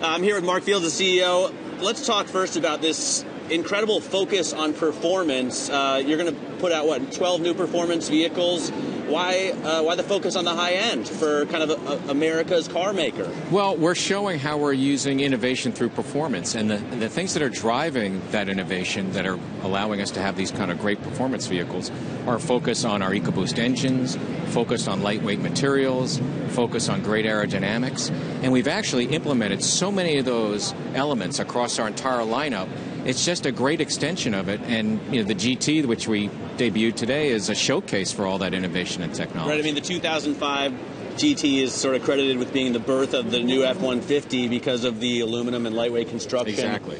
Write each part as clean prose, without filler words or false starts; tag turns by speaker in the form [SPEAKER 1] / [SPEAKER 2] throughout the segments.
[SPEAKER 1] I'm here with Mark Fields, the CEO. Let's talk first about this incredible focus on performance. You're going to put out, 12 new performance vehicles? Why the focus on the high end for kind of America's car maker?
[SPEAKER 2] Well, we're showing how we're using innovation through performance, and the things that are driving that innovation that are allowing us to have these kind of great performance vehicles are focus on our EcoBoost engines, focus on lightweight materials, focus on great aerodynamics, and we've actually implemented so many of those elements across our entire lineup. It's just a great extension of it, and the GT, which we debuted today, is a showcase for all that innovation and technology.
[SPEAKER 1] Right. I mean, the 2005 GT is sort of credited with being the birth of the new F-150 because of the aluminum and lightweight construction.
[SPEAKER 2] Exactly.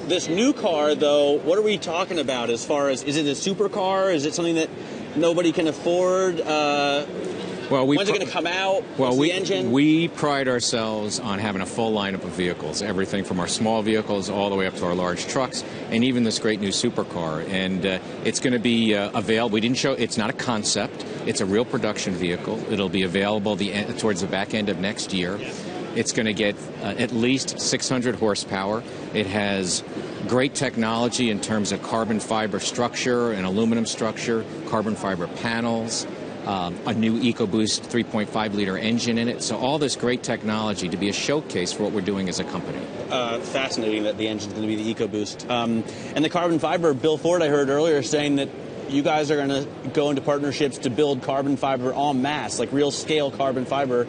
[SPEAKER 1] This new car, though, what are we talking about as far as, is it a supercar? Is it something that nobody can afford? When's it going to come out? What's the engine?
[SPEAKER 2] We pride ourselves on having a full lineup of vehicles, everything from our small vehicles all the way up to our large trucks, and even this great new supercar. And it's going to be available. We didn't show. It's not a concept. It's a real production vehicle. It'll be available towards the back end of next year. It's going to get at least 600 horsepower. It has great technology in terms of carbon fiber structure and aluminum structure, carbon fiber panels. A new EcoBoost 3.5-liter engine in it. So all this great technology to be a showcase for what we're doing as a company.
[SPEAKER 1] Fascinating that the engine's going to be the EcoBoost. And the carbon fiber, Bill Ford, I heard earlier, saying that you guys are going to go into partnerships to build carbon fiber en masse, like real scale carbon fiber.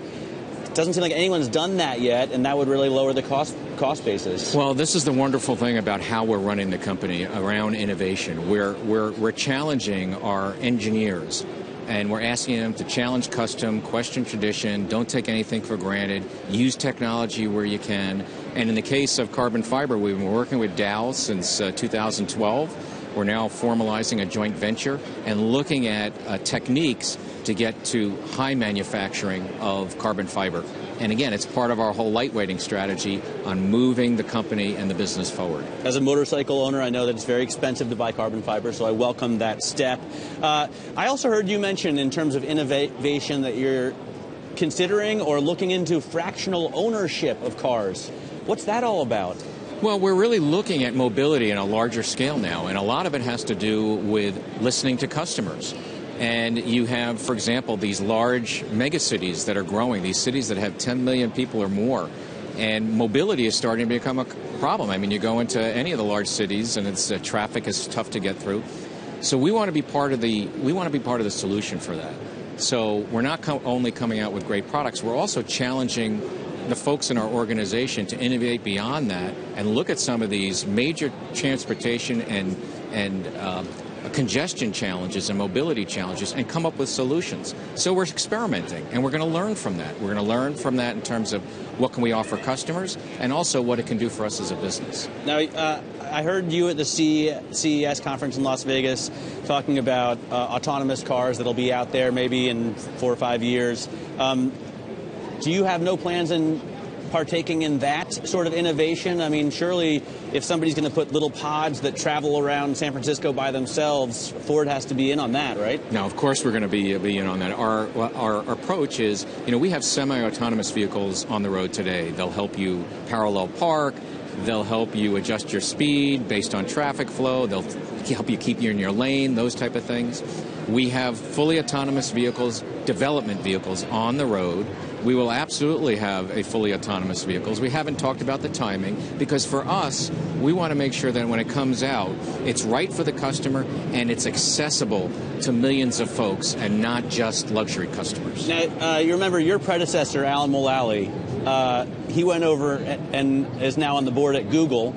[SPEAKER 1] It doesn't seem like anyone's done that yet, and that would really lower the cost basis.
[SPEAKER 2] Well, this is the wonderful thing about how we're running the company around innovation. We're challenging our engineers, and we're asking them to challenge custom, question tradition, don't take anything for granted, use technology where you can. And in the case of carbon fiber, we've been working with Dow since 2012. We're now formalizing a joint venture and looking at techniques to get to high manufacturing of carbon fiber. And again, it's part of our whole lightweighting strategy on moving the company and the business forward.
[SPEAKER 1] As a motorcycle owner, I know that it's very expensive to buy carbon fiber, so I welcome that step. I also heard you mention in terms of innovation that you're considering or looking into fractional ownership of cars. What's that all about?
[SPEAKER 2] Well, we're really looking at mobility on a larger scale now, and a lot of it has to do with listening to customers. And you have, for example, these large megacities that are growing, these cities that have 10 million people or more. And mobility is starting to become a problem. I mean, you go into any of the large cities and it's traffic is tough to get through. So we want to be part of the solution for that. So we're not only coming out with great products, we're also challenging the folks in our organization to innovate beyond that and look at some of these major transportation and congestion challenges and mobility challenges and come up with solutions. So we're experimenting, and we're going to learn from that. We're going to learn from that in terms of what can we offer customers and also what it can do for us as a business.
[SPEAKER 1] Now, I heard you at the CES conference in Las Vegas talking about autonomous cars that'll be out there maybe in 4 or 5 years. Do you have no plans in partaking in that sort of innovation? I mean, surely if somebody's going to put little pods that travel around San Francisco by themselves, Ford has to be in on that, right?
[SPEAKER 2] No, of course we're going to be in on that. Our approach is, we have semi-autonomous vehicles on the road today. They'll help you parallel park. They'll help you adjust your speed based on traffic flow. They'll help you keep you in your lane, those type of things. We have fully autonomous vehicles, development vehicles on the road. We will absolutely have a fully autonomous vehicles. We haven't talked about the timing because for us, we want to make sure that when it comes out, it's right for the customer and it's accessible to millions of folks and not just luxury customers.
[SPEAKER 1] Now, you remember your predecessor, Alan Mulally, he went over and is now on the board at Google.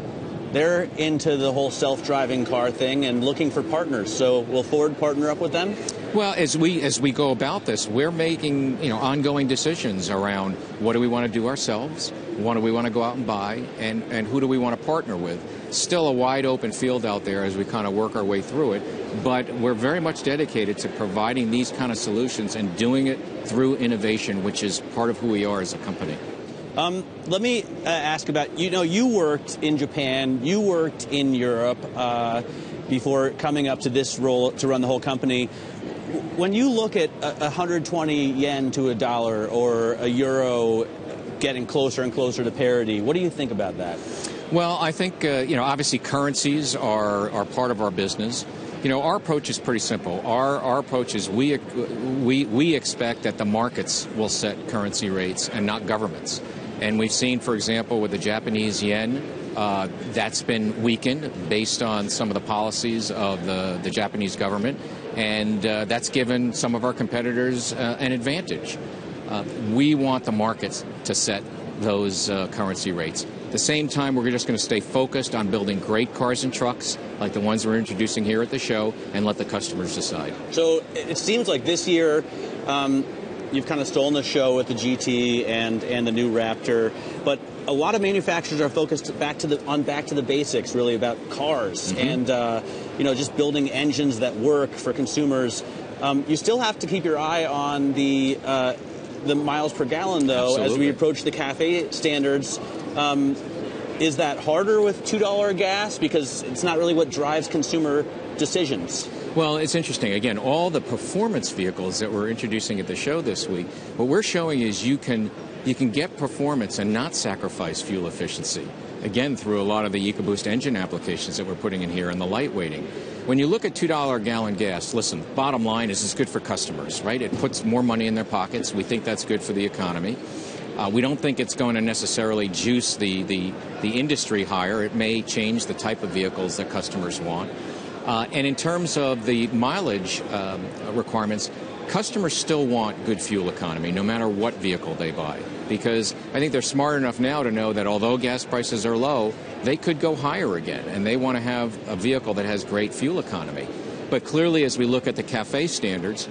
[SPEAKER 1] They're into the whole self-driving car thing and looking for partners. So will Ford partner up with them?
[SPEAKER 2] Well, as we go about this, we're making ongoing decisions around what do we want to do ourselves, what do we want to go out and buy, and who do we want to partner with. Still a wide open field out there as we kind of work our way through it, but we're very much dedicated to providing these kind of solutions and doing it through innovation, which is part of who we are as a company.
[SPEAKER 1] Let me ask about, you worked in Japan, you worked in Europe before coming up to this role to run the whole company. When you look at 120 yen to $1 or a euro getting closer and closer to parity. What do you think about that?
[SPEAKER 2] Well, I think, obviously currencies are part of our business. Our approach is pretty simple. Our approach is we expect that the markets will set currency rates and not governments. And we've seen, for example, with the Japanese yen, that's been weakened based on some of the policies of the Japanese government, and that's given some of our competitors an advantage. We want the markets to set those currency rates. At the same time, we're just going to stay focused on building great cars and trucks like the ones we're introducing here at the show and let the customers decide.
[SPEAKER 1] So it seems like this year you've kind of stolen the show with the GT and the new Raptor, but a lot of manufacturers are focused back to the basics, really, about cars and just building engines that work for consumers. You still have to keep your eye on the miles per gallon, though. Absolutely. As we approach the CAFE standards. Is that harder with $2 gas? Because it's not really what drives consumer decisions.
[SPEAKER 2] Well, it's interesting. Again, all the performance vehicles that we're introducing at the show this week, what we're showing is you can get performance and not sacrifice fuel efficiency. Again, through a lot of the EcoBoost engine applications that we're putting in here and the lightweighting. When you look at $2 a gallon gas, listen, bottom line is it's good for customers, right? It puts more money in their pockets. We think that's good for the economy. We don't think it's going to necessarily juice the industry higher. It may change the type of vehicles that customers want. And in terms of the mileage requirements, customers still want good fuel economy, no matter what vehicle they buy. Because I think they're smart enough now to know that although gas prices are low, they could go higher again. And they want to have a vehicle that has great fuel economy. But clearly, as we look at the CAFE standards,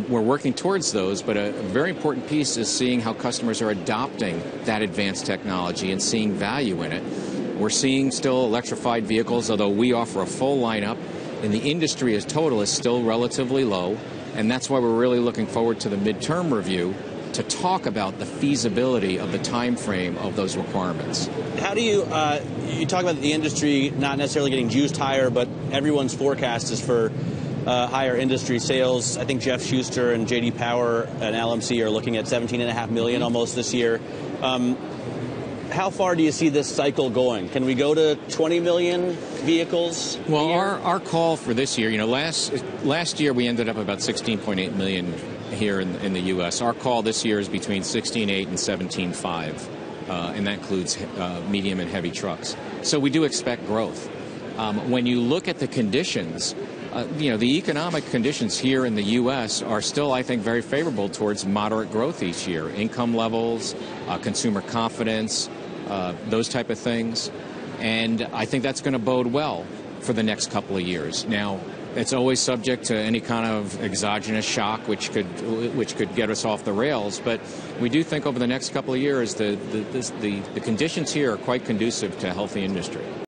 [SPEAKER 2] we're working towards those, but a very important piece is seeing how customers are adopting that advanced technology and seeing value in it. We're seeing still electrified vehicles, although we offer a full lineup, and the industry as total is still relatively low, and that's why we're really looking forward to the midterm review to talk about the feasibility of the time frame of those requirements.
[SPEAKER 1] How do you talk about the industry not necessarily getting juiced higher, but everyone's forecast is for higher industry sales. I think Jeff Schuster and J.D. Power and LMC are looking at 17.5 million almost this year. How far do you see this cycle going? Can we go to 20 million vehicles?
[SPEAKER 2] Well, our call for this year, last year we ended up about 16.8 million here in the U.S. Our call this year is between 16.8 and 17.5, and that includes medium and heavy trucks. So we do expect growth. When you look at the conditions, the economic conditions here in the U.S. are still, I think, very favorable towards moderate growth each year. Income levels, consumer confidence, those type of things. And I think that's going to bode well for the next couple of years. Now, it's always subject to any kind of exogenous shock, which could get us off the rails. But we do think over the next couple of years, the conditions here are quite conducive to a healthy industry.